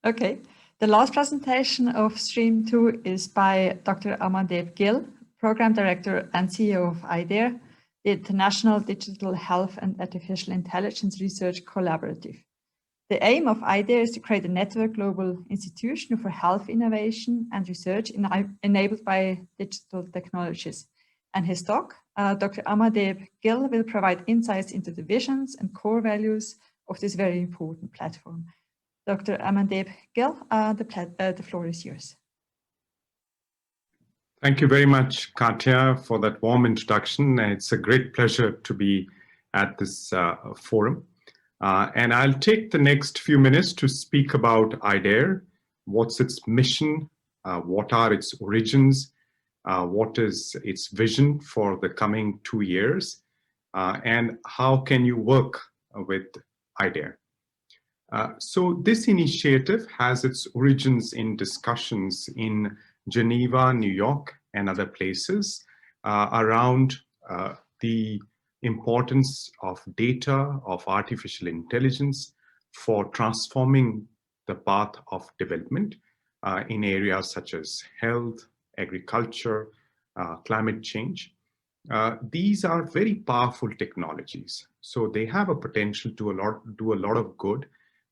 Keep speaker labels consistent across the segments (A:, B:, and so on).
A: Okay. The last presentation of Stream 2 is by Dr. Amandeep Gill, Program Director and CEO of I-DAIR, the International Digital Health and Artificial Intelligence Research Collaborative. The aim of I-DAIR is to create a network global institution for health innovation and research enabled by digital technologies. And his talk, Dr. Amandeep Gill, will provide insights into the visions and core values of this very important platform. Dr. Amandeep Gill, the floor is yours.
B: Thank you very much, Katya, for that warm introduction. It's a great pleasure to be at this forum. And I'll take the next few minutes to speak about I-DAIR, what's its mission, what are its origins, what is its vision for the coming 2 years, and how can you work with I-DAIR. So this initiative has its origins in discussions in Geneva, New York, and other places around the importance of data, of artificial intelligence for transforming the path of development in areas such as health, agriculture, climate change. These are very powerful technologies. So they have a potential to do a lot of good,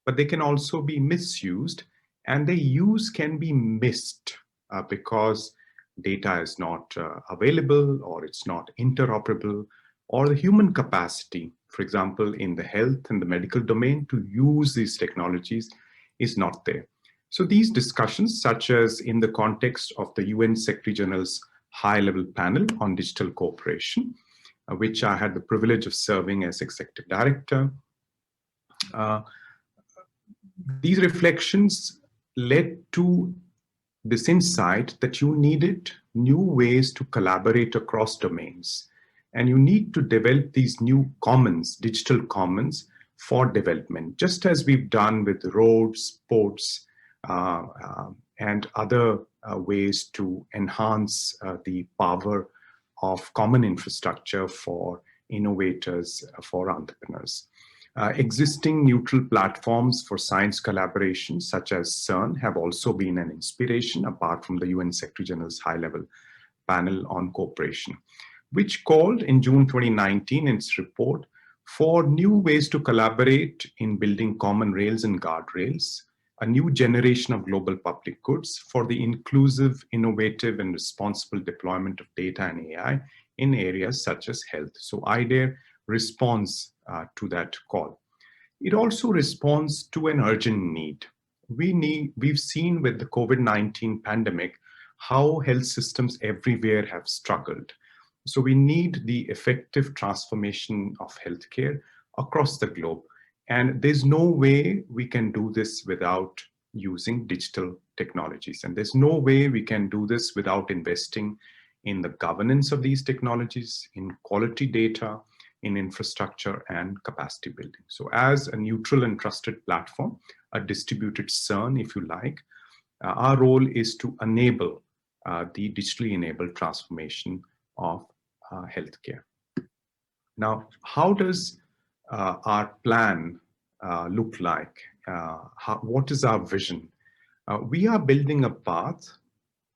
B: but they can also be misused, and their use can be missed because data is not available, or it's not interoperable, or the human capacity, for example, in the health and the medical domain to use these technologies is not there. So these discussions, such as in the context of the UN Secretary General's high-level panel on digital cooperation, which I had the privilege of serving as Executive Director, these reflections led to this insight that you needed new ways to collaborate across domains. And you need to develop these new commons, digital commons for development, just as we've done with roads, ports, and other ways to enhance the power of common infrastructure for innovators, for entrepreneurs. Existing neutral platforms for science collaboration, such as CERN, have also been an inspiration, apart from the UN Secretary General's high-level panel on cooperation, which called in June 2019 in its report for new ways to collaborate in building common rails and guardrails, a new generation of global public goods for the inclusive, innovative, and responsible deployment of data and AI in areas such as health. So I-DAIR responds to that call. It also responds to an urgent need. We've seen with the COVID-19 pandemic how health systems everywhere have struggled. So we need the effective transformation of healthcare across the globe. And there's no way we can do this without using digital technologies. And there's no way we can do this without investing in the governance of these technologies, in quality data, in infrastructure and capacity building. So as a neutral and trusted platform, a distributed CERN, if you like, our role is to enable the digitally enabled transformation of healthcare. Now, how does our plan look like? What is our vision? We are building a path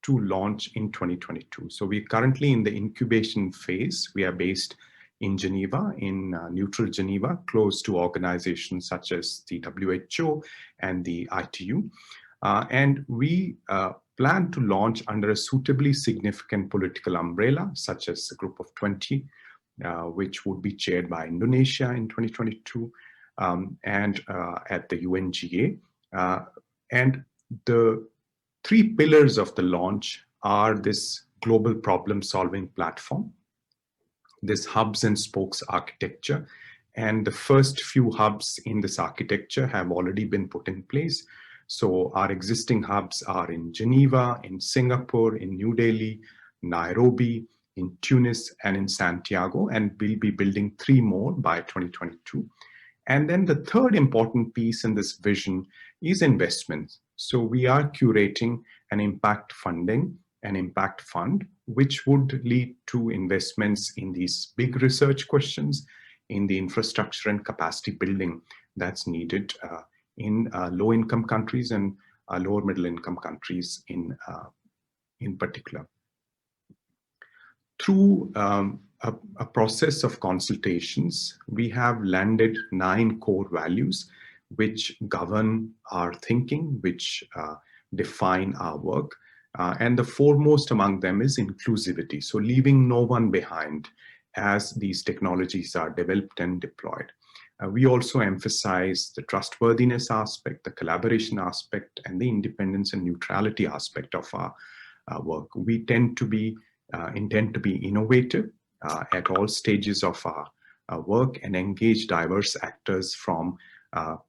B: to launch in 2022. So we're currently in the incubation phase. We are based in Geneva, in neutral Geneva, close to organizations such as the WHO and the ITU. And we plan to launch under a suitably significant political umbrella, such as the Group of 20, which would be chaired by Indonesia in 2022, and at the UNGA. And the 3 pillars of the launch are this global problem-solving platform, this hubs and spokes architecture, and the first few hubs in this architecture have already been put in place. So our existing hubs are in Geneva, in Singapore, in New Delhi, Nairobi, in Tunis, and in Santiago, and we'll be building 3 more by 2022. And then the third important piece in this vision is investment. So we are curating an impact funding, an impact fund, which would lead to investments in these big research questions, in the infrastructure and capacity building that's needed in low-income countries and lower middle-income countries in particular. Through a process of consultations, we have landed 9 core values which govern our thinking, which define our work. And the foremost among them is inclusivity, so leaving no one behind as these technologies are developed and deployed. We also emphasize the trustworthiness aspect, the collaboration aspect, and the independence and neutrality aspect of our work. We intend to be innovative at all stages of our work and engage diverse actors from,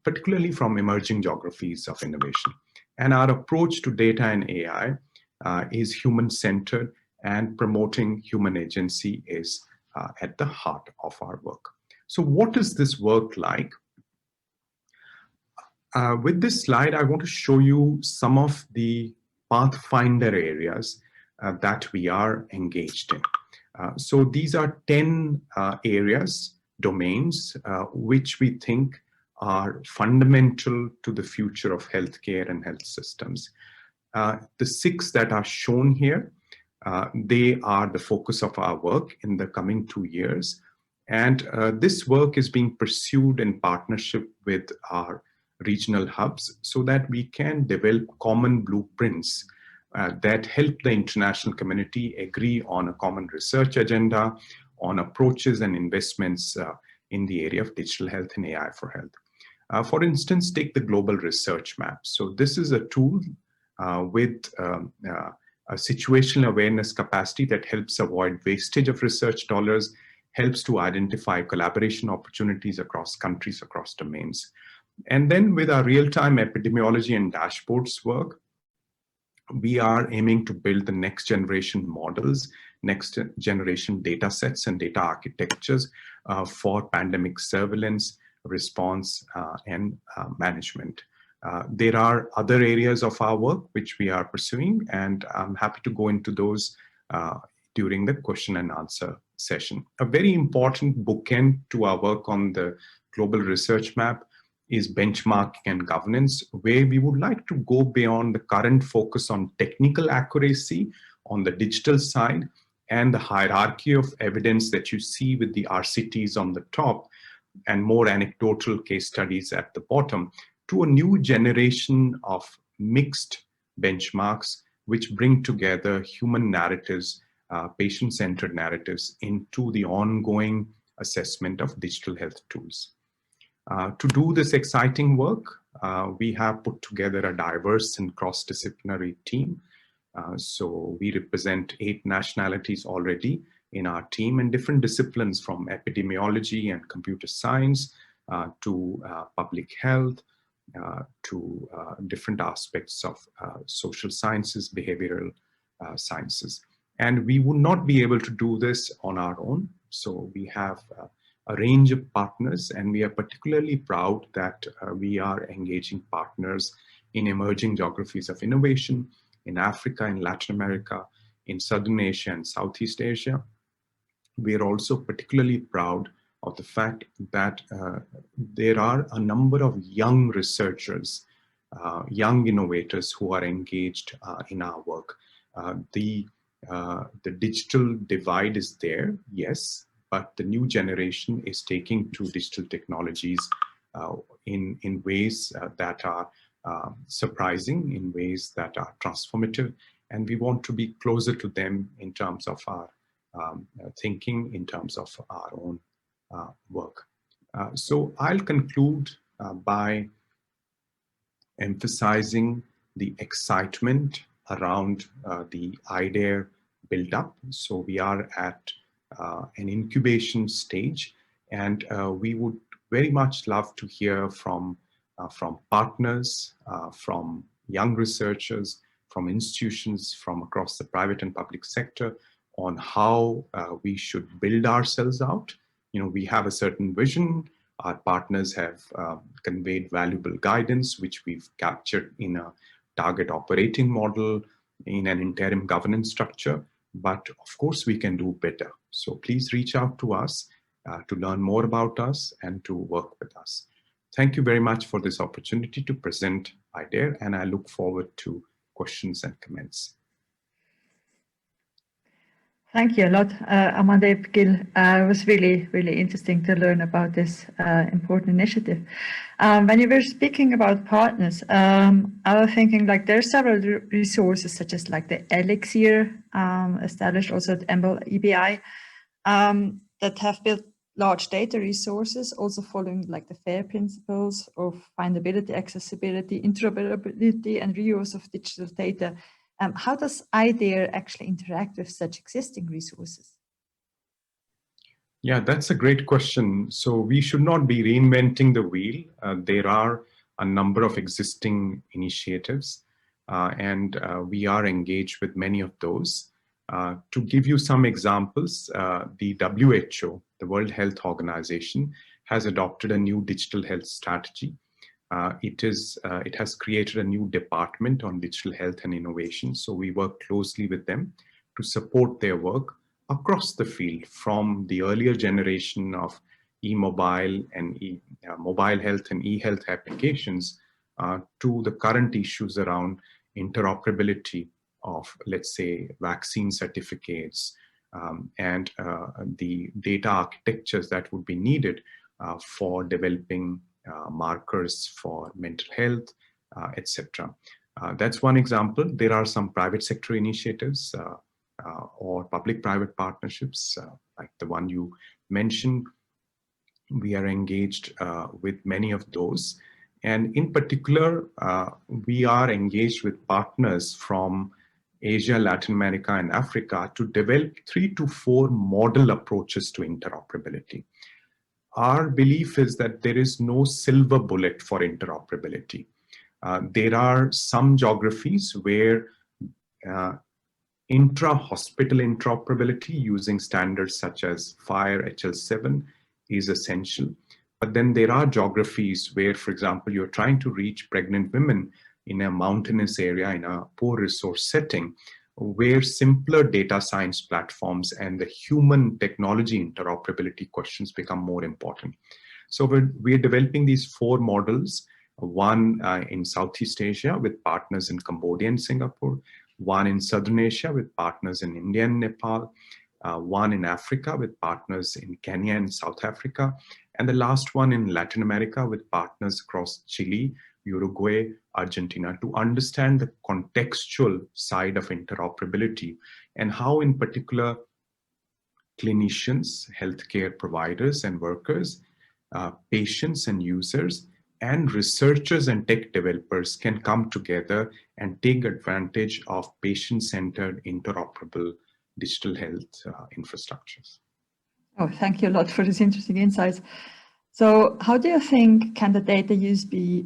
B: particularly from emerging geographies of innovation. And our approach to data and AI is human-centered, and promoting human agency is at the heart of our work. So what is this work like? With this slide, I want to show you some of the Pathfinder areas that we are engaged in. So these are 10 areas, domains, which we think are fundamental to the future of healthcare and health systems. The 6 that are shown here, they are the focus of our work in the coming 2 years. And this work is being pursued in partnership with our regional hubs so that we can develop common blueprints that help the international community agree on a common research agenda, on approaches and investments in the area of digital health and AI for health. For instance, take the global research map. So this is a tool with a situational awareness capacity that helps avoid wastage of research dollars, helps to identify collaboration opportunities across countries, across domains. And then with our real-time epidemiology and dashboards work, we are aiming to build the next generation models, next generation data sets and data architectures for pandemic surveillance, response, and management. There are other areas of our work which we are pursuing, and I'm happy to go into those during the question and answer session. A very important bookend to our work on the global research map is benchmarking and governance, where we would like to go beyond the current focus on technical accuracy on the digital side and the hierarchy of evidence that you see with the RCTs on the top and more anecdotal case studies at the bottom, to a new generation of mixed benchmarks which bring together human narratives, patient-centered narratives into the ongoing assessment of digital health tools. To do this exciting work, we have put together a diverse and cross-disciplinary team. So we represent 8 nationalities already in our team and different disciplines from epidemiology and computer science to public health, to different aspects of social sciences, behavioral sciences. And we would not be able to do this on our own. So we have a range of partners, and we are particularly proud that we are engaging partners in emerging geographies of innovation in Africa, in Latin America, in Southern Asia and Southeast Asia. We are also particularly proud of the fact that there are a number of young researchers, young innovators who are engaged in our work. The digital divide is there, yes, but the new generation is taking to digital technologies in ways that are surprising, in ways that are transformative, and we want to be closer to them in terms of our thinking, in terms of our own work. So I'll conclude by emphasizing the excitement around the I-DAIR build-up. So we are at an incubation stage, and we would very much love to hear from partners, from young researchers, from institutions from across the private and public sector on how we should build ourselves out. You know, we have a certain vision. Our partners have conveyed valuable guidance, which we've captured in a target operating model, in an interim governance structure. But of course, we can do better. So please reach out to us to learn more about us and to work with us. Thank you very much for this opportunity to present I-DAIR, and I look forward to questions and comments.
A: Thank you a lot, Amandeep Gill. It was really, really interesting to learn about this important initiative. When you were speaking about partners, I was thinking like there are several resources such as like the Elixir, established also at EBI, that have built large data resources, also following like the FAIR principles of findability, accessibility, interoperability, and reuse of digital data. How does I-DAIR actually interact with such existing resources?
B: Yeah, that's a great question. So we should not be reinventing the wheel. There are a number of existing initiatives, and we are engaged with many of those. To give you some examples, the WHO, the World Health Organization, has adopted a new digital health strategy. It has created a new department on digital health and innovation. So we work closely with them to support their work across the field, from the earlier generation of e-mobile and mobile health and e-health applications to the current issues around interoperability of, let's say, vaccine certificates and the data architectures that would be needed for developing markers for mental health, etc. That's one example. There are some private sector initiatives or public-private partnerships like the one you mentioned. We are engaged with many of those. And in particular, we are engaged with partners from Asia, Latin America, and Africa to develop 3 to 4 model approaches to interoperability. Our belief is that there is no silver bullet for interoperability. There are some geographies where intra-hospital interoperability using standards such as FHIR HL7 is essential. But then there are geographies where, for example, you're trying to reach pregnant women in a mountainous area, in a poor resource setting, where simpler data science platforms and the human technology interoperability questions become more important. So we're developing these 4 models, one in Southeast Asia with partners in Cambodia and Singapore, one in Southern Asia with partners in India and Nepal, one in Africa with partners in Kenya and South Africa, and the last one in Latin America with partners across Chile, Uruguay, Argentina, to understand the contextual side of interoperability and how, in particular, clinicians, healthcare providers and workers, patients and users, and researchers and tech developers can come together and take advantage of patient-centered, interoperable digital health infrastructures.
A: Oh, thank you a lot for these interesting insights. So how do you think can the data use be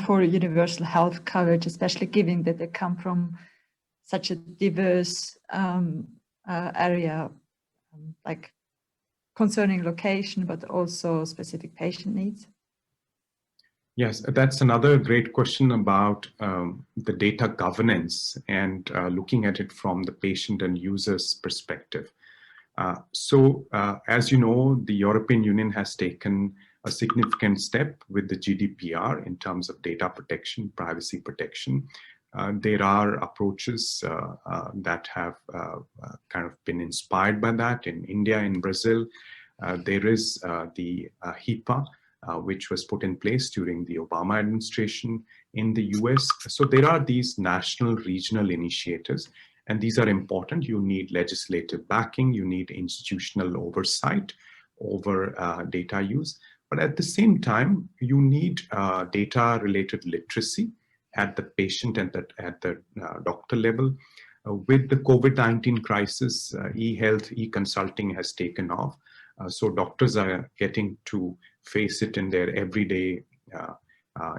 A: for universal health coverage, especially given that they come from such a diverse area, like concerning location, but also specific patient needs?
B: Yes, that's another great question about the data governance and looking at it from the patient and user's perspective. As you know, the European Union has taken a significant step with the GDPR in terms of data protection, privacy protection. There are approaches that have kind of been inspired by that in India, in Brazil. There is the HIPAA, which was put in place during the Obama administration in the US. So there are these national, regional initiatives, and these are important. You need legislative backing, you need institutional oversight over data use. But at the same time, you need data-related literacy at the patient and at the doctor level. With the COVID-19 crisis, e-health, e-consulting has taken off. So doctors are getting to face it in their everyday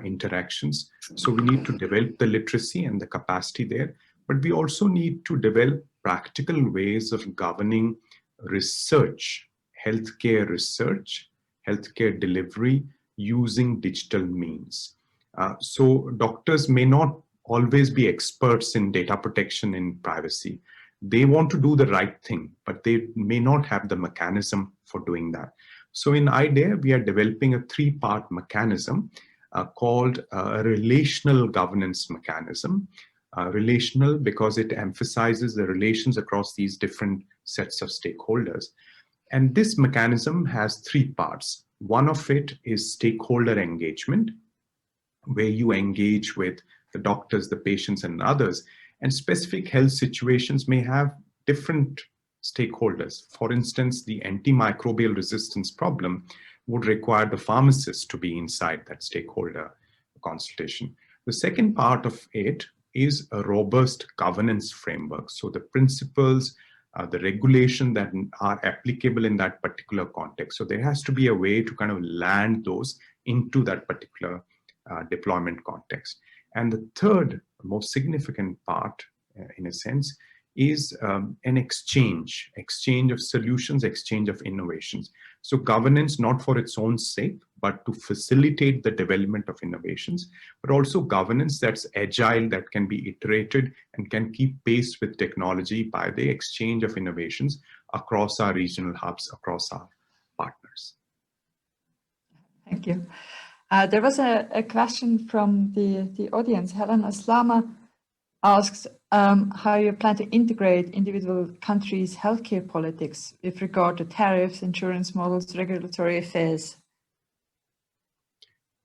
B: interactions. So we need to develop the literacy and the capacity there. But we also need to develop practical ways of governing research, healthcare delivery using digital means. So doctors may not always be experts in data protection and privacy. They want to do the right thing, but they may not have the mechanism for doing that. So in I-DAIR, we are developing a three-part mechanism called a relational governance mechanism. Relational because it emphasizes the relations across these different sets of stakeholders. And this mechanism has three parts. One of it is stakeholder engagement, where you engage with the doctors, the patients, and others. And specific health situations may have different stakeholders. For instance, the antimicrobial resistance problem would require the pharmacist to be inside that stakeholder consultation. The second part of it is a robust governance framework. So the principles, the regulation that are applicable in that particular context. So there has to be a way to kind of land those into that particular deployment context. And the third most significant part, in a sense, is an exchange of solutions, exchange of innovations. So governance, not for its own sake, but to facilitate the development of innovations, but also governance that's agile, that can be iterated and can keep pace with technology by the exchange of innovations across our regional hubs, across our partners.
A: Thank you. There was a question from the audience. Helen Aslama asks how you plan to integrate individual countries' healthcare politics with regard to tariffs, insurance models, regulatory affairs.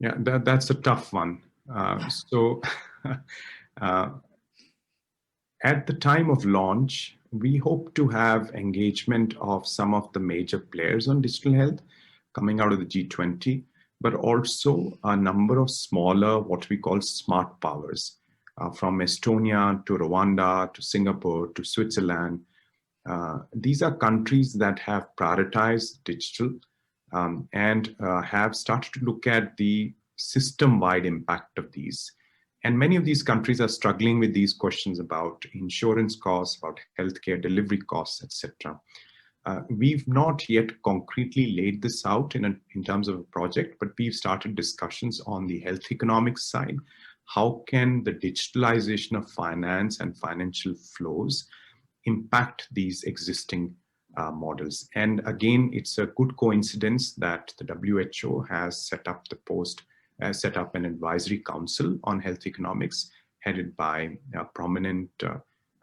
B: Yeah, that's a tough one. At the time of launch, we hope to have engagement of some of the major players on digital health coming out of the G20, but also a number of smaller, what we call smart powers, from Estonia to Rwanda to Singapore to Switzerland. These are countries that have prioritized digital and have started to look at the system-wide impact of these. And many of these countries are struggling with these questions about insurance costs, about healthcare delivery costs, etc. We've not yet concretely laid this out in terms of a project, but we've started discussions on the health economics side. How can the digitalization of finance and financial flows impact these existing models? And again, it's a good coincidence that the WHO has set up an advisory council on health economics, headed by a prominent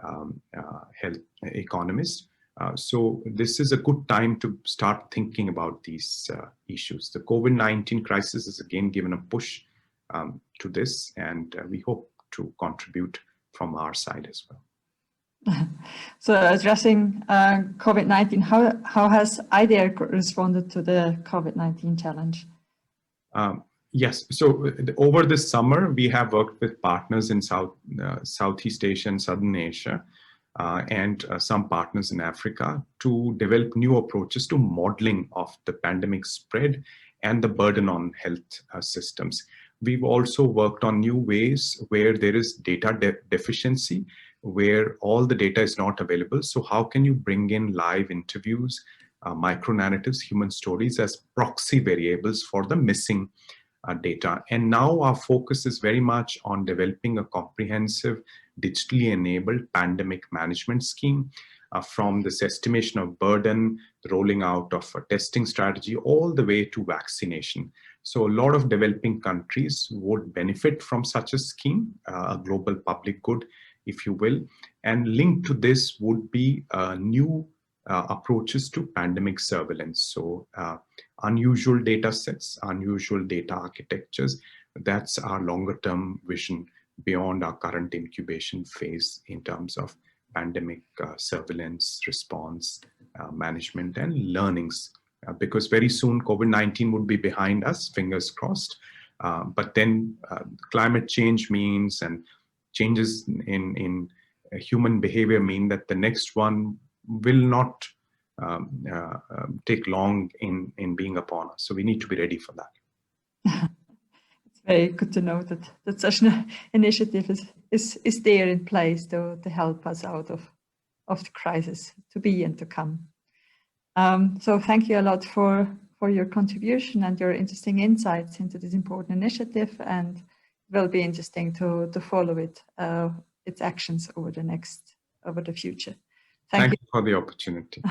B: health economist. So this is a good time to start thinking about these issues. The COVID-19 crisis has again given a push to this, and we hope to contribute from our side as well.
A: So addressing COVID-19, how has I-DAIR responded to the COVID-19 challenge?
B: Yes, so over this summer, we have worked with partners in Southeast Asia and Southern Asia, and some partners in Africa to develop new approaches to modeling of the pandemic spread and the burden on health systems. We've also worked on new ways where there is data deficiency, where all the data is not available. So how can you bring in live interviews, micro-narratives, human stories as proxy variables for the missing data? And now our focus is very much on developing a comprehensive, digitally enabled pandemic management scheme, from this estimation of burden, the rolling out of a testing strategy, all the way to vaccination. So a lot of developing countries would benefit from such a scheme, a global public good, if you will. And linked to this would be new approaches to pandemic surveillance. So unusual data sets, unusual data architectures, that's our longer term vision beyond our current incubation phase in terms of pandemic surveillance, response, management, and learnings. Because very soon COVID-19 would be behind us, fingers crossed. But then climate change means, and changes in human behavior mean that the next one will not take long in being upon us. So we need to be ready for that.
A: It's very good to know that such an initiative is there in place to help us out of the crisis to be and to come. So thank you a lot for your contribution and your interesting insights into this important initiative, and it will be interesting to follow its actions over the future.
B: Thank you for the opportunity.